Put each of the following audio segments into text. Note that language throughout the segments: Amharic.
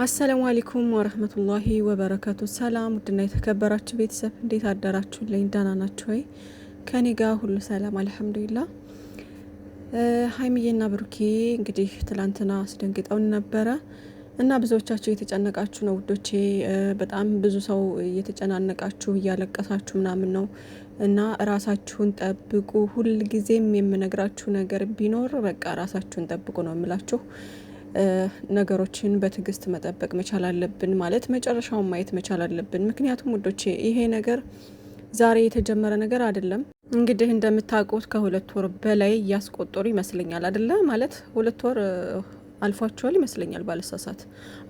አሰላሙ አለይኩም ወረህመቱላሂ ወበረካቱ። ሰላም ውድና የተከበራችሁ ቤተሰብ እንዴት አደራችሁልኝ? ደህና ናችሁ ወይ? ከኔ ጋር ሁሉ ሰላም አልሐምዱሊላህ። ሀይሚዬና ብሩኬ እንግዲህ ትላንትና አስደንግጠውን ነበረ እና ብዙዎቻችሁ የተጨነቃችሁ ነው ውዶቼ። በጣም ብዙ ሰው እየተጨናነቃችሁ እያለቀሳችሁ ምናምን ነው እና ራሳችሁን ጠብቁ። ሁልጊዜም የምነግራችሁ ነገር ቢኖር በቃ ራሳችሁን ጠብቁ ነው የምላችሁ። ነገሮችን በትዕግስት መጠበቅ መቻል አለብን። ማለት መጨረሻውን ማየት መቻል አለብን። ምክንያቱም ውዶቼ ይሄ ነገር ዛሬ የተጀመረ ነገር አይደለም። እንግዲህ እንደምታውቁት ከ2 ወር በላይ እያስቆጠሩ ይመስለኛል አይደለ? ማለት 2 ወር አልፏቸዋል ይመስለኛል ባለሳሳት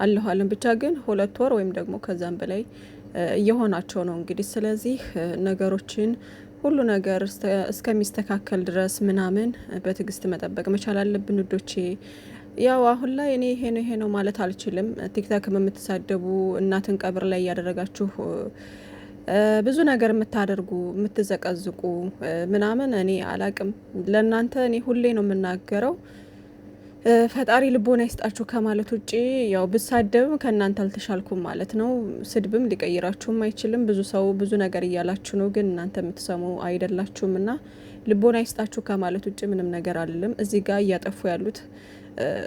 አለኋለን። ብቻ ግን 2 ወር ወይም ደግሞ ከዛም በላይ እየሆናቸው ነው እንግዲህ። ስለዚህ ነገሮችን ሁሉ ነገር እስከሚስተካከል ድረስ ምናምን በትዕግስት መጠበቅ መቻል አለብን ውዶቼ። ያው አሁን ላይ እኔ ይሄ ነው ማለት አልችልም። ቲክታክም የምትሳደቡ እናትን ቀብር ላይ እያደረጋችሁ ብዙ ነገር የምታደርጉ የምትዘቀዝቁ ምናምን እኔ አላቅም። ለእናንተ እኔ ሁሌ ነው የምናገረው ፈጣሪ ልቦና ይስጣችሁ ከማለት ውጭ ያው ብሳደብም ከእናንተ አልተሻልኩም ማለት ነው። ስድብም ሊቀይራችሁም አይችልም። ብዙ ሰው ብዙ ነገር እያላችሁ ነው፣ ግን እናንተ የምትሰሙ አይደላችሁም። እና ልቦና ይስጣችሁ ከማለት ውጭ ምንም ነገር አልልም። እዚህ ጋር እያጠፉ ያሉት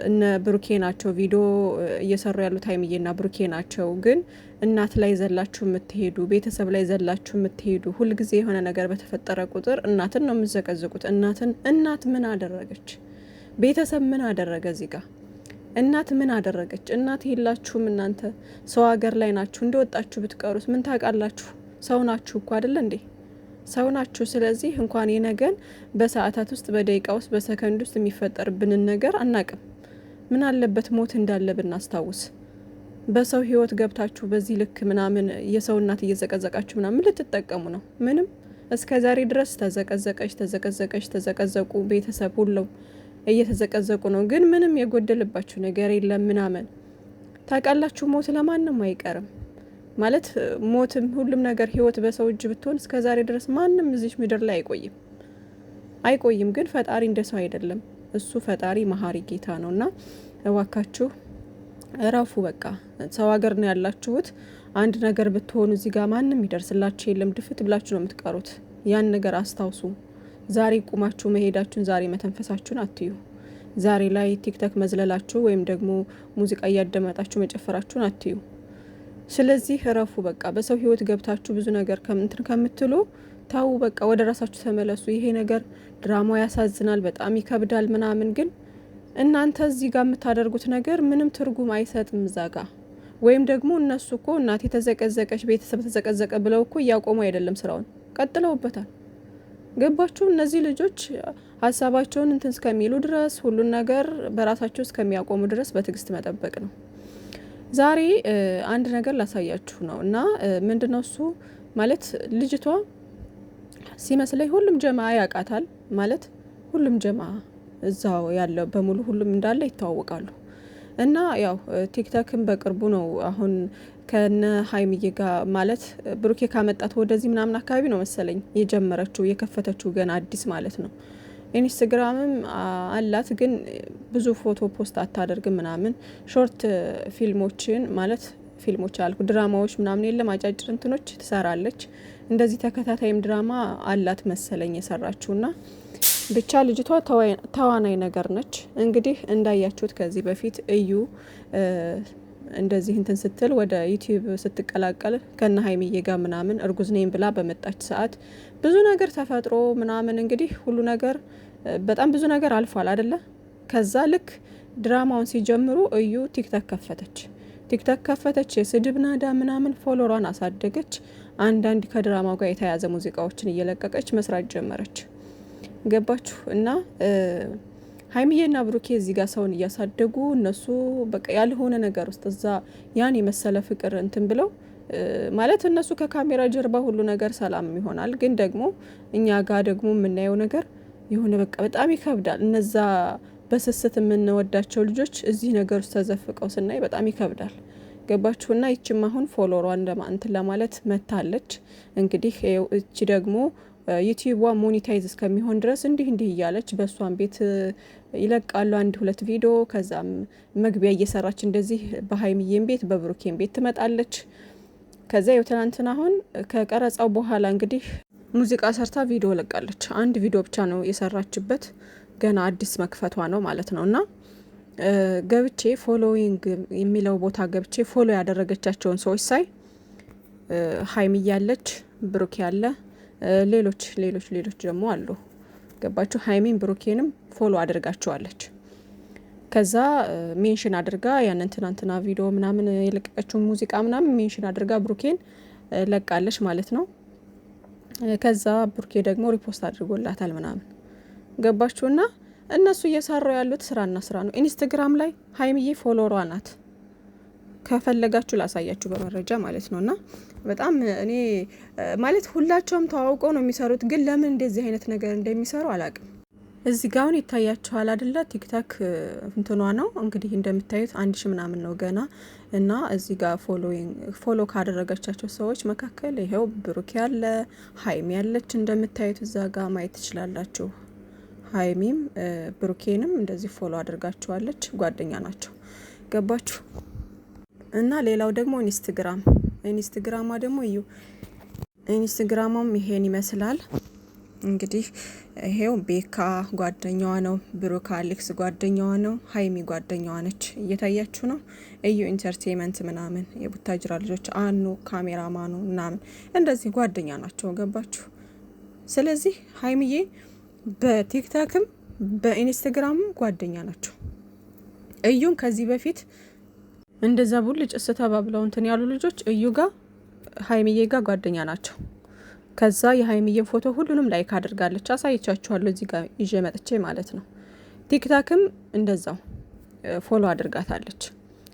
እነ ብሩኬ ናቸው። ቪዲዮ እየሰሩ ያሉት ሀይሚዬና ብሩኬ ናቸው። ግን እናት ላይ ዘላችሁ የምትሄዱ፣ ቤተሰብ ላይ ዘላችሁ የምትሄዱ፣ ሁልጊዜ የሆነ ነገር በተፈጠረ ቁጥር እናትን ነው የምትዘቀዝቁት። እናት ምን አደረገች? ቤተሰብ ምን አደረገ? እዚህ ጋር እናት ምን አደረገች? እናት የላችሁም እናንተ ሰው ሀገር ላይ ናችሁ። እንደወጣችሁ ብትቀሩስ ምን ታውቃላችሁ? ሰው ናችሁ እኮ አይደለ እንዴ? ሰው ናችሁ። ስለዚህ እንኳን የነገን በሰዓታት ውስጥ በደቂቃ ውስጥ በሰከንድ ውስጥ የሚፈጠርብንን ነገር አናቅም። ምን አለበት ሞት እንዳለ ብናስታውስ። በሰው ህይወት ገብታችሁ በዚህ ልክ ምናምን የሰው እናት እየዘቀዘቃችሁ ምናምን ልትጠቀሙ ነው? ምንም እስከ ዛሬ ድረስ ተዘቀዘቁ። ቤተሰብ ሁሉም እየተዘቀዘቁ ነው። ግን ምንም የጎደለባችሁ ነገር የለም ምናምን። ታውቃላችሁ ሞት ለማንም አይቀርም ማለት ሞትም ሁሉም ነገር ህይወት በሰው እጅ ብትሆን እስከ ዛሬ ድረስ ማንም እዚህ ምድር ላይ አይቆይም። ግን ፈጣሪ እንደ ሰው አይደለም። እሱ ፈጣሪ መሀሪ ጌታ ነው። እና እዋካችሁ እረፉ። በቃ ሰው ሀገር ነው ያላችሁት። አንድ ነገር ብትሆኑ እዚህ ጋር ማንም ይደርስላችሁ የለም። ድፍት ብላችሁ ነው የምትቀሩት። ያን ነገር አስታውሱ። ዛሬ ቁማችሁ መሄዳችሁን፣ ዛሬ መተንፈሳችሁን አትዩ። ዛሬ ላይ ቲክቶክ መዝለላችሁ ወይም ደግሞ ሙዚቃ እያደመጣችሁ መጨፈራችሁን አትዩ። ስለዚህ እረፉ። በቃ በሰው ህይወት ገብታችሁ ብዙ ነገር ከምትሉ ታው በቃ ወደ ራሳችሁ ተመለሱ። ይሄ ነገር ድራማው ያሳዝናል፣ በጣም ይከብዳል ምናምን። ግን እናንተ እዚህ ጋር የምታደርጉት ነገር ምንም ትርጉም አይሰጥም እዛ ጋ። ወይም ደግሞ እነሱ እኮ እናቴ ተዘቀዘቀች፣ ቤተሰብ ተዘቀዘቀ ብለው እኮ እያቆሙ አይደለም ስራውን፣ ቀጥለውበታል። ገባችሁ? እነዚህ ልጆች ሀሳባቸውን እስከሚሉ ድረስ ሁሉን ነገር በራሳቸው እስከሚያቆሙ ድረስ በትዕግስት መጠበቅ ነው። ዛሬ አንድ ነገር ላሳያችሁ ነው እና ምንድነው እሱ ማለት ልጅቷ ሲመስለኝ ሁሉም ጀማ ያውቃታል። ማለት ሁሉም ጀማ እዛው ያለው በሙሉ ሁሉም እንዳለ ይተዋወቃሉ። እና ያው ቲክቶክን በቅርቡ ነው አሁን ከነ ሀይሚዬ ጋር ማለት ብሩኬ ካመጣት ወደዚህ ምናምን አካባቢ ነው መሰለኝ የጀመረችው የከፈተችው ገና አዲስ ማለት ነው። ኢንስታግራምም አላት ግን ብዙ ፎቶ ፖስት አታደርግም ምናምን። ሾርት ፊልሞችን ማለት ፊልሞች አልኩ ድራማዎች ምናምን የለም አጫጭር እንትኖች ትሰራለች። እንደዚህ ተከታታይም ድራማ አላት መሰለኝ የሰራችውና ብቻ ልጅቷ ተዋናይ ነገር ነች። እንግዲህ እንዳያችሁት ከዚህ በፊት እዩ እንደዚህ ስትል ወደ ዩቲዩብ ስትቀላቀል ከነ ሀይሚዬ ጋር ምናምን እርጉዝ ነኝ ብላ በመጣች ሰዓት ብዙ ነገር ተፈጥሮ ምናምን እንግዲህ ሁሉ ነገር በጣም ብዙ ነገር አልፏል አይደለ? ከዛ ልክ ድራማውን ሲጀምሩ እዩ ቲክቶክ ከፈተች። የስድብ ናዳ ምናምን ፎሎሯን አሳደገች። አንዳንድ ከድራማው ጋር የተያያዘ ሙዚቃዎችን እየለቀቀች መስራት ጀመረች። ገባችሁ? እና ሀይሚዬና ብሩኬ እዚህ ጋር ሰውን እያሳደጉ እነሱ በቃ ያልሆነ ነገር ውስጥ እዛ ያን የመሰለ ፍቅር ብለው ማለት እነሱ ከካሜራ ጀርባ ሁሉ ነገር ሰላም ይሆናል። ግን ደግሞ እኛ ጋር ደግሞ የምናየው ነገር የሆነ በቃ በጣም ይከብዳል። እነዛ በስስት የምንወዳቸው ልጆች እዚህ ነገር ውስጥ ተዘፍቀው ስናይ በጣም ይከብዳል። ገባችሁና ይችም አሁን ፎሎሯን ለማለት መታለች። እንግዲህ እቺ ደግሞ ዩቲዩቧ ሞኔታይዝ እስከሚሆን ድረስ እንዲህ እያለች በእሷን ቤት ይለቃሉ 1-2 ቪዲዮ። ከዛም መግቢያ እየሰራች እንደዚህ በሀይሚዬም ቤት በብሩኬም ቤት ትመጣለች። ከዛ ትናንትና አሁን ከቀረጻው በኋላ እንግዲህ ሙዚቃ ሰርታ ቪዲዮ ለቃለች። አንድ ቪዲዮ ብቻ ነው የሰራችበት፣ ገና አዲስ መክፈቷ ነው ማለት ነው። እና ገብቼ ፎሎዊንግ የሚለው ቦታ ገብቼ ፎሎ ያደረገቻቸውን ሰዎች ሳይ ሀይሚ ያለች፣ ብሩኬ ያለ፣ ሌሎች ደግሞ አሉ። ገባችሁ? ሀይሚን ብሩኬንም ፎሎ አድርጋቸዋለች። ከዛ ሜንሽን አድርጋ ያንን ትናንትና ቪዲዮ ምናምን የለቀቀችውን ሙዚቃ ምናምን ሜንሽን አድርጋ ብሩኬን ለቃለች ማለት ነው። ከዛ ብሩኬ ደግሞ ሪፖስት አድርጎላታል ምናምን። ገባችሁና እነሱ እየሰሩ ያሉት ስራና ስራ ነው። ኢንስታግራም ላይ ሀይሚዬ ፎሎወሯ ናት። ከፈለጋችሁ ላሳያችሁ በመረጃ ማለት ነውና በጣም እኔ ማለት ሁላቸውም ተዋውቀው ነው የሚሰሩት፣ ግን ለምን እንደዚህ አይነት ነገር እንደሚሰሩ አላቅም። እዚህ ጋር አሁን ይታያችኋል አይደለ? ቲክታክ እንትኗ ነው እንግዲህ እንደምታዩት 1000 ምናምን ነው ገና። እና እዚህ ጋር ፎሎ ካደረገቻቸው ሰዎች መካከል ይሄው ብሩክ ያለ፣ ሀይሚ ያለች እንደምታዩት እዛ ጋር ማየት ትችላላችሁ። ሀይሚም ብሩኬንም እንደዚህ ፎሎ አድርጋቸዋለች፣ ጓደኛ ናቸው። ገባችሁ? እና ሌላው ደግሞ ኢንስታግራማ ደግሞ እዩ። ኢንስታግራማም ይሄን ይመስላል እንግዲህ። ይሄው ቤካ ጓደኛዋ ነው፣ ብሩክ አሌክስ ጓደኛዋ ነው፣ ሀይሚ ጓደኛዋ ነች። እየታያችሁ ነው። እዩ ኢንተርቴንመንት ምናምን የቡታጅራ ልጆች አኑ ካሜራማኑ ምናምን እንደዚህ ጓደኛ ናቸው። ገባችሁ? ስለዚህ ሀይሚዬ በቲክታክም በኢንስታግራምም ጓደኛ ናቸው። እዩም ከዚህ በፊት እንደዛ ቡልጭ ተባብለው እንትን ያሉ ልጆች እዩ ጋር ሀይሚዬ ጋር ጓደኛ ናቸው። ከዛ የሀይሚዬን ፎቶ ሁሉንም ላይክ አድርጋለች። አሳይቻችኋለሁ እዚህ ጋር ይዤ መጥቼ ማለት ነው። ቲክታክም እንደዛው ፎሎ አድርጋታለች፣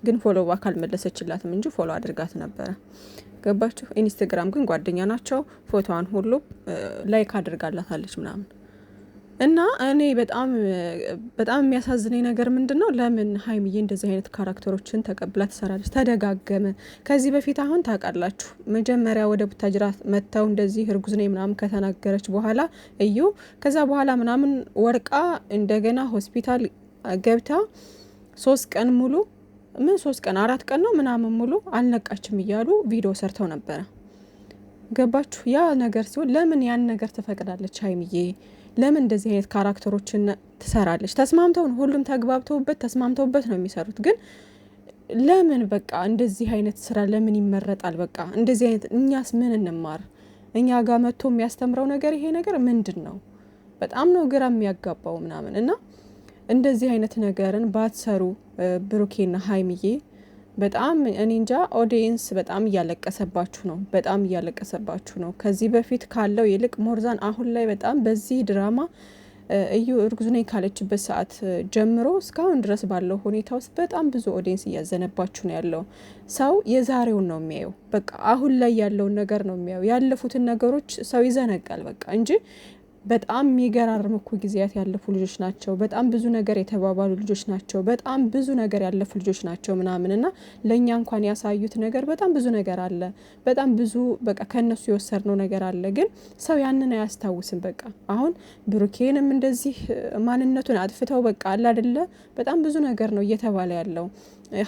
ግን ፎሎ ባካል መለሰችላትም እንጂ ፎሎ አድርጋት ነበረ። ገባችሁ? ኢንስታግራም ግን ጓደኛ ናቸው። ፎቶዋን ሁሉ ላይክ አድርጋላታለች ምናምን። እና እኔ በጣም የሚያሳዝነኝ ነገር ምንድነው፣ ለምን ሀይሚዬ እንደዚህ አይነት ካራክተሮችን ተቀብላ ትሰራለች? ተደጋገመ። ከዚህ በፊት አሁን ታውቃላችሁ፣ መጀመሪያ ወደ ቡታጅራ መጥተው እንደዚህ እርጉዝ ነኝ ምናምን ከተናገረች በኋላ እዩ፣ ከዛ በኋላ ምናምን ወርቃ እንደገና ሆስፒታል ገብታ 3 ቀን ሙሉ 4 ቀን ነው ምናምን ሙሉ አልነቃችም እያሉ ቪዲዮ ሰርተው ነበረ። ገባችሁ? ያ ነገር ሲሆን ለምን ያን ነገር ትፈቅዳለች ሀይሚዬ? ለምን እንደዚህ አይነት ካራክተሮችን ትሰራለች? ሁሉም ተስማምተውበት ነው የሚሰሩት። ግን ለምን በቃ እንደዚህ አይነት ስራ ለምን ይመረጣል? በቃ እንደዚህ አይነት እኛስ ምን እንማር? እኛ ጋር መጥቶ የሚያስተምረው ነገር ይሄ ነገር ምንድን ነው? በጣም ነው ግራ የሚያጋባው ምናምን። እና እንደዚህ አይነት ነገርን ባትሰሩ ብሩኬና ሀይሚዬ በጣም እኔ እንጃ። ኦዲየንስ በጣም እያለቀሰባችሁ ነው። ከዚህ በፊት ካለው ይልቅ ሞርዛን አሁን ላይ በጣም በዚህ ድራማ እዩ እርጉዝ ነኝ ካለችበት ሰዓት ጀምሮ እስካሁን ድረስ ባለው ሁኔታ ውስጥ በጣም ብዙ ኦዲየንስ እያዘነባችሁ ነው ያለው። ሰው የዛሬውን ነው የሚያየው፣ በቃ አሁን ላይ ያለውን ነገር ነው የሚያየው። ያለፉትን ነገሮች ሰው ይዘነጋል በቃ እንጂ በጣም የሚገራርም እኮ ጊዜያት ያለፉ ልጆች ናቸው። በጣም ብዙ ነገር የተባባሉ ልጆች ናቸው። በጣም ብዙ ነገር ያለፉ ልጆች ናቸው ምናምን እና ለእኛ እንኳን ያሳዩት ነገር በጣም ብዙ ነገር አለ። በጣም ብዙ በቃ ከእነሱ የወሰድነው ነገር አለ። ግን ሰው ያንን አያስታውስም። በቃ አሁን ብሩኬንም እንደዚህ ማንነቱን አጥፍተው በቃ አለ አይደለ፣ በጣም ብዙ ነገር ነው እየተባለ ያለው።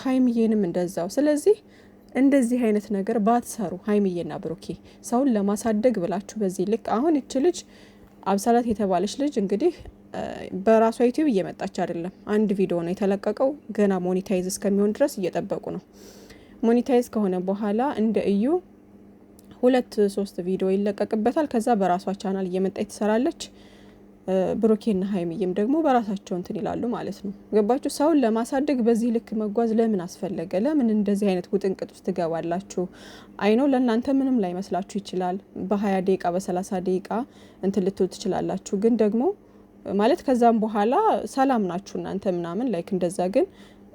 ሀይሚዬንም እንደዛው። ስለዚህ እንደዚህ አይነት ነገር ባትሰሩ ሀይሚዬና ብሩኬ፣ ሰውን ለማሳደግ ብላችሁ በዚህ ልክ አሁን ይች ልጅ አብሳላት የተባለች ልጅ እንግዲህ በራሷ ዩቲዩብ እየመጣች አይደለም። አንድ ቪዲዮ ነው የተለቀቀው። ገና ሞኔታይዝ እስከሚሆን ድረስ እየጠበቁ ነው። ሞኔታይዝ ከሆነ በኋላ እንደ እዩ 2-3 ቪዲዮ ይለቀቅበታል። ከዛ በራሷ ቻናል እየመጣች ትሰራለች። ብሩኬና ሀይሚዬም ደግሞ በራሳቸው እንትን ይላሉ ማለት ነው። ገባችሁ? ሰውን ለማሳደግ በዚህ ልክ መጓዝ ለምን አስፈለገ? ለምን እንደዚህ አይነት ውጥንቅጥ ውስጥ ትገባላችሁ? አይኖ ለእናንተ ምንም ላይ መስላችሁ ይችላል። በ20 ደቂቃ በ30 ደቂቃ እንትን ልትሉ ትችላላችሁ። ግን ደግሞ ማለት ከዛም በኋላ ሰላም ናችሁ እናንተ ምናምን ላይክ እንደዛ። ግን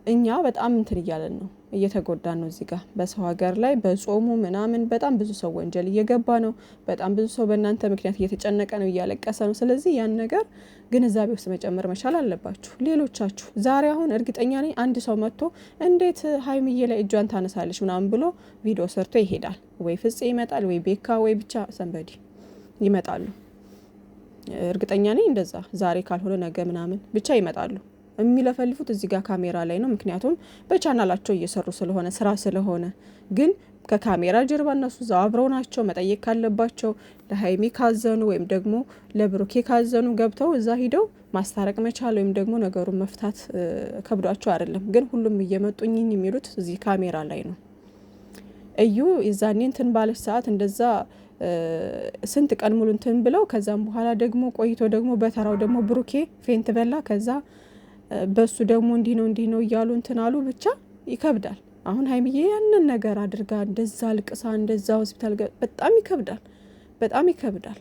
እኛ በጣም እንትን እያለን ነው፣ እየተጎዳን ነው። እዚህ ጋር በሰው ሀገር ላይ በጾሙ ምናምን በጣም ብዙ ሰው ወንጀል እየገባ ነው። በጣም ብዙ ሰው በእናንተ ምክንያት እየተጨነቀ ነው፣ እያለቀሰ ነው። ስለዚህ ያን ነገር ግንዛቤ ውስጥ መጨመር መቻል አለባችሁ። ሌሎቻችሁ ዛሬ አሁን እርግጠኛ ነኝ አንድ ሰው መጥቶ እንዴት ሀይሚዬ ላይ እጇን ታነሳለች ምናምን ብሎ ቪዲዮ ሰርቶ ይሄዳል። ወይ ፍፄ ይመጣል፣ ወይ ቤካ፣ ወይ ብቻ ሰንበዲ ይመጣሉ። እርግጠኛ ነኝ እንደዛ ዛሬ ካልሆነ ነገ ምናምን ብቻ ይመጣሉ። የሚለፈልፉት እዚህ ጋር ካሜራ ላይ ነው። ምክንያቱም በቻናላቸው እየሰሩ ስለሆነ ስራ ስለሆነ። ግን ከካሜራ ጀርባ እነሱ እዛው አብረው ናቸው። መጠየቅ ካለባቸው ለሀይሚ ካዘኑ ወይም ደግሞ ለብሩኬ ካዘኑ ገብተው እዛ ሂደው ማስታረቅ መቻል ወይም ደግሞ ነገሩን መፍታት ከብዷቸው አይደለም። ግን ሁሉም እየመጡኝኝ የሚሉት እዚህ ካሜራ ላይ ነው። እዩ የዛኔ እንትን ባለች ሰዓት እንደዛ ስንት ቀን ሙሉ እንትን ብለው ከዛም በኋላ ደግሞ ቆይቶ ደግሞ በተራው ደግሞ ብሩኬ ፌንት በላ። ከዛ በሱ ደግሞ እንዲህ ነው እያሉ እንትን አሉ። ብቻ ይከብዳል። አሁን ሀይሚዬ ያንን ነገር አድርጋ እንደዛ ልቅሳ እንደዛ ሆስፒታል በጣም ይከብዳል።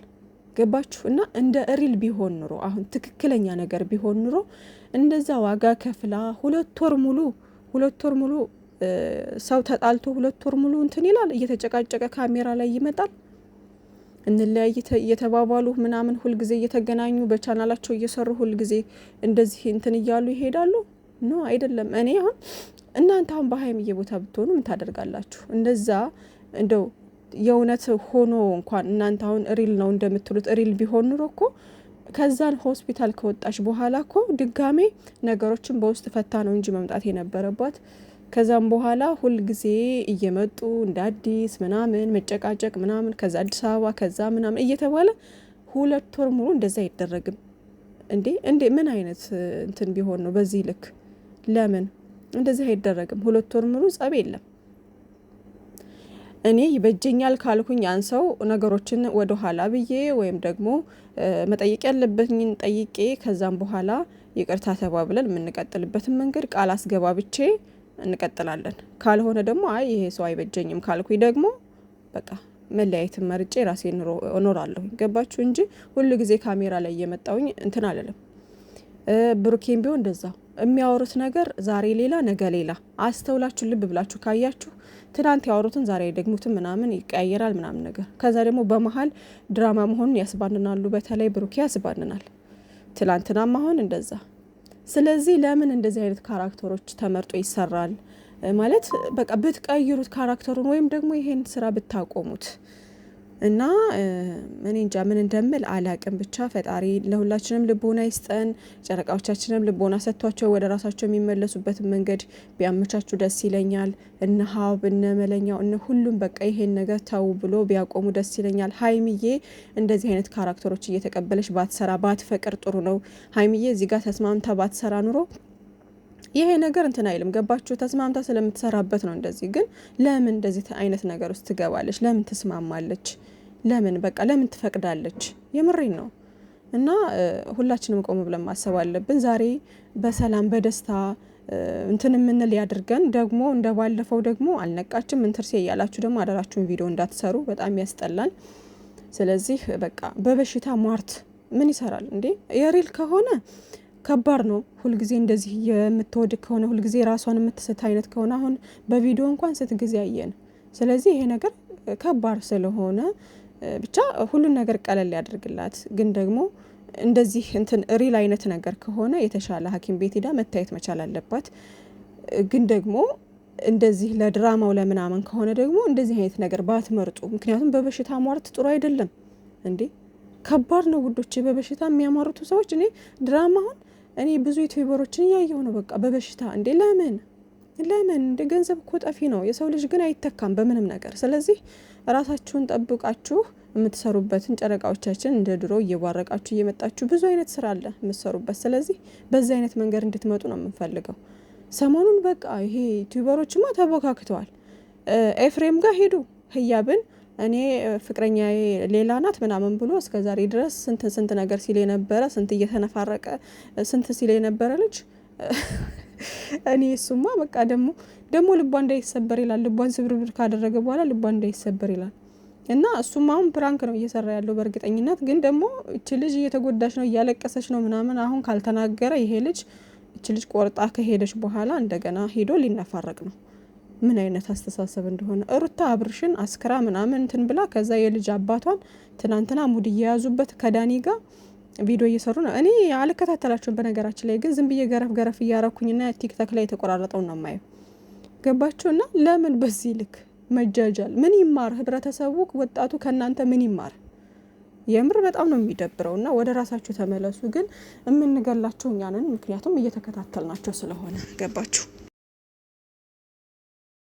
ገባችሁ? እና እንደ ሪል ቢሆን ኑሮ አሁን ትክክለኛ ነገር ቢሆን ኑሮ እንደዛ ዋጋ ከፍላ 2 ወር ሙሉ ሰው ተጣልቶ 2 ወር ሙሉ እንትን ይላል፣ እየተጨቃጨቀ ካሜራ ላይ ይመጣል። እንለያይ እየተባባሉ ምናምን ሁልጊዜ እየተገናኙ በቻናላቸው እየሰሩ ሁልጊዜ እንደዚህ እንትን እያሉ ይሄዳሉ። ኖ አይደለም። እኔ አሁን እናንተ አሁን በሀይሚዬ ቦታ ብትሆኑ ምን ታደርጋላችሁ? እንደዛ እንደው የእውነት ሆኖ እንኳን እናንተ አሁን ሪል ነው እንደምትሉት ሪል ቢሆን ኑሮ እኮ ከዛን ሆስፒታል ከወጣች በኋላ እኮ ድጋሜ ነገሮችን በውስጥ ፈታ ነው እንጂ መምጣት የነበረባት። ከዛም በኋላ ሁልጊዜ እየመጡ እንደ አዲስ ምናምን መጨቃጨቅ ምናምን ከዛ አዲስ አበባ ከዛ ምናምን እየተባለ 2 ወር ሙሉ እንደዛ አይደረግም እንዴ ምን አይነት እንትን ቢሆን ነው በዚህ ልክ? ለምን እንደዚህ አይደረግም? 2 ወር ሙሉ ጸብ የለም። እኔ ይበጀኛል ካልኩኝ ያን ሰው ነገሮችን ወደ ኋላ ብዬ ወይም ደግሞ መጠየቅ ያለበኝን ጠይቄ ከዛም በኋላ ይቅርታ ተባብለን የምንቀጥልበትን መንገድ ቃል አስገባብቼ እንቀጥላለን። ካልሆነ ደግሞ አይ ይሄ ሰው አይበጀኝም ካልኩኝ ደግሞ በቃ መለያየትን መርጬ ራሴ እኖራለሁ። ገባችሁ? እንጂ ሁሉ ጊዜ ካሜራ ላይ እየመጣውኝ እንትን አለለም። ብሩኬም ቢሆን እንደዛ የሚያወሩት ነገር ዛሬ ሌላ ነገ ሌላ። አስተውላችሁ ልብ ብላችሁ ካያችሁ ትናንት ያወሩትን ዛሬ ደግሙትን ምናምን ይቀያየራል ምናምን ነገር። ከዛ ደግሞ በመሀል ድራማ መሆኑን ያስባንናሉ። በተለይ ብሩኬ ያስባንናል። ትላንትናም አሁን እንደዛ። ስለዚህ ለምን እንደዚህ አይነት ካራክተሮች ተመርጦ ይሰራል? ማለት በቃ ብትቀይሩት ካራክተሩን ወይም ደግሞ ይሄን ስራ ብታቆሙት እና እኔ እንጃ ምን እንደምል አላቅም። ብቻ ፈጣሪ ለሁላችንም ልቦና ይስጠን። ጨረቃዎቻችንም ልቦና ሰጥቷቸው ወደ ራሳቸው የሚመለሱበትን መንገድ ቢያመቻቹ ደስ ይለኛል። እነ ሀብ እነ መለኛው እነ ሁሉም በቃ ይሄን ነገር ተው ብሎ ቢያቆሙ ደስ ይለኛል። ሀይሚዬ እንደዚህ አይነት ካራክተሮች እየተቀበለች ባትሰራ ባትፈቅር ጥሩ ነው። ሀይሚዬ እዚህ ጋር ተስማምታ ባትሰራ ኑሮ ይሄ ነገር እንትን አይልም። ገባችሁ? ተስማምታ ስለምትሰራበት ነው እንደዚህ። ግን ለምን እንደዚህ አይነት ነገር ውስጥ ትገባለች? ለምን ትስማማለች? ለምን በቃ ለምን ትፈቅዳለች? የምሬን ነው። እና ሁላችንም ቆም ብለን ማሰብ አለብን። ዛሬ በሰላም በደስታ እንትን የምንል ያድርገን። ደግሞ እንደባለፈው ደግሞ አልነቃችም እንትርሴ እያላችሁ ደግሞ አደራችሁን ቪዲዮ እንዳትሰሩ፣ በጣም ያስጠላል። ስለዚህ በቃ በበሽታ ሟርት ምን ይሰራል እንዴ? የሪል ከሆነ ከባድ ነው። ሁልጊዜ እንደዚህ የምትወድቅ ከሆነ ሁልጊዜ ራሷን የምትስት አይነት ከሆነ አሁን በቪዲዮ እንኳን ስትጊዜ አየን። ስለዚህ ይሄ ነገር ከባድ ስለሆነ ብቻ ሁሉን ነገር ቀለል ያደርግላት። ግን ደግሞ እንደዚህ እንትን ሪል አይነት ነገር ከሆነ የተሻለ ሐኪም ቤት ሄዳ መታየት መቻል አለባት። ግን ደግሞ እንደዚህ ለድራማው ለምናምን ከሆነ ደግሞ እንደዚህ አይነት ነገር ባትመርጡ። ምክንያቱም በበሽታ ሟርት ጥሩ አይደለም እንዴ። ከባድ ነው ውዶቼ፣ በበሽታ የሚያሟርቱ ሰዎች። እኔ ድራማውን እኔ ብዙ ዩቲዩበሮችን እያየሁ ነው። በቃ በበሽታ እንዴ ለምን እንደ ገንዘብ እኮ ጠፊ ነው። የሰው ልጅ ግን አይተካም በምንም ነገር። ስለዚህ ራሳችሁን ጠብቃችሁ የምትሰሩበትን ጨረቃዎቻችን እንደ ድሮ እየባረቃችሁ እየመጣችሁ ብዙ አይነት ስራ አለ የምትሰሩበት። ስለዚህ በዚህ አይነት መንገድ እንድትመጡ ነው የምንፈልገው። ሰሞኑን በቃ ይሄ ዩቲዩበሮችማ ተቦካክተዋል። ኤፍሬም ጋር ሄዱ ህያብን እኔ ፍቅረኛ ሌላ ናት ምናምን ብሎ እስከ ዛሬ ድረስ ስንት ነገር ሲል የነበረ ስንት እየተነፋረቀ ስንት ሲል የነበረ ልጅ እኔ እሱማ በቃ ደግሞ ልቧ እንዳይሰበር ይላል። ልቧን ስብርብር ካደረገ በኋላ ልቧ እንዳይሰበር ይላል። እና እሱም አሁን ፕራንክ ነው እየሰራ ያለው በእርግጠኝነት። ግን ደግሞ እች ልጅ እየተጎዳች ነው እያለቀሰች ነው ምናምን። አሁን ካልተናገረ ይሄ ልጅ እች ልጅ ቆርጣ ከሄደች በኋላ እንደገና ሄዶ ሊነፋረቅ ነው። ምን አይነት አስተሳሰብ እንደሆነ ሩታ አብርሽን አስክራ ምናምን እንትን ብላ ከዛ የልጅ አባቷን ትናንትና ሙድ እየያዙበት ከዳኒ ጋር ቪዲዮ እየሰሩ ነው። እኔ አልከታተላችሁም በነገራችን ላይ ግን ዝም ብዬ ገረፍ እያረኩኝና ቲክቶክ ላይ የተቆራረጠው ነው የማየው። ገባችሁና ለምን በዚህ ልክ መጃጃል? ምን ይማር ህብረተሰቡ? ወጣቱ ከእናንተ ምን ይማር የምር በጣም ነው የሚደብረው። እና ወደ ራሳችሁ ተመለሱ። ግን የምንገላቸው እኛ ነን፣ ምክንያቱም እየተከታተልናቸው ስለሆነ። ገባችሁ?